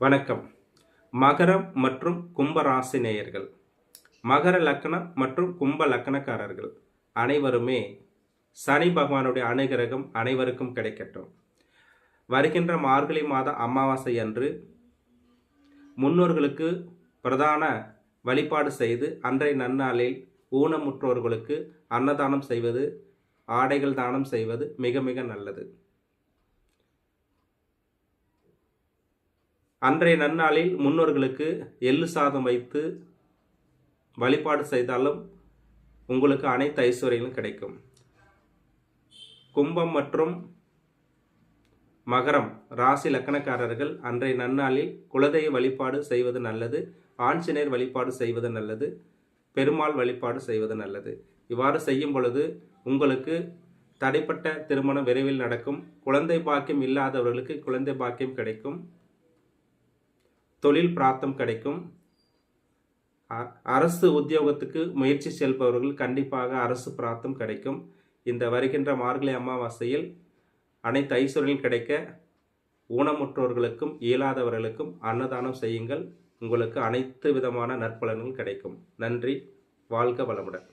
வணக்கம். மகரம் மற்றும் கும்ப ராசி நேயர்கள், மகர லக்னம் மற்றும் கும்ப லக்னக்காரர்கள் அனைவருமே சனி பகவானுடைய அனுகிரகம் அனைவருக்கும் கிடைக்கட்டும். வருகின்ற மார்கழி மாத அமாவாசை அன்று முன்னோர்களுக்கு பிரதான வழிபாடு செய்து அன்றைய நன்னாளில் ஊனமுற்றோர்களுக்கு அன்னதானம் செய்வது, ஆடைகள் தானம் செய்வது மிக மிக நல்லது. அன்றைய நன்னாளில் முன்னோர்களுக்கு எள்ளு சாதம் வைத்து வழிபாடு செய்தாலும் உங்களுக்கு அனைத்து ஐஸ்வர்யங்களும் கிடைக்கும். கும்பம் மற்றும் மகரம் ராசி லக்கணக்காரர்கள் அன்றைய நன்னாளில் குலதெய்வ வழிபாடு செய்வது நல்லது, ஆஞ்சநேயர் வழிபாடு செய்வது நல்லது, பெருமாள் வழிபாடு செய்வது நல்லது. இவ்வாறு செய்யும் பொழுது உங்களுக்கு தடைப்பட்ட திருமணம் விரைவில் நடக்கும். குழந்தை பாக்கியம் இல்லாதவர்களுக்கு குழந்தை பாக்கியம் கிடைக்கும். தொழில் பிராப்தம் கிடைக்கும். அரசு உத்தியோகத்துக்கு முயற்சி செல்பவர்கள் கண்டிப்பாக அரசு பிராப்தம் கிடைக்கும். இந்த வருகின்ற மார்கழி அமாவாசையில் அனைத்து ஐஸ்வர்யம் கிடைக்க ஊனமுற்றோர்களுக்கும் இயலாதவர்களுக்கும் அன்னதானம் செய்யுங்கள். உங்களுக்கு அனைத்து விதமான நற்பலன்கள் கிடைக்கும். நன்றி. வாழ்க வளமுடன்.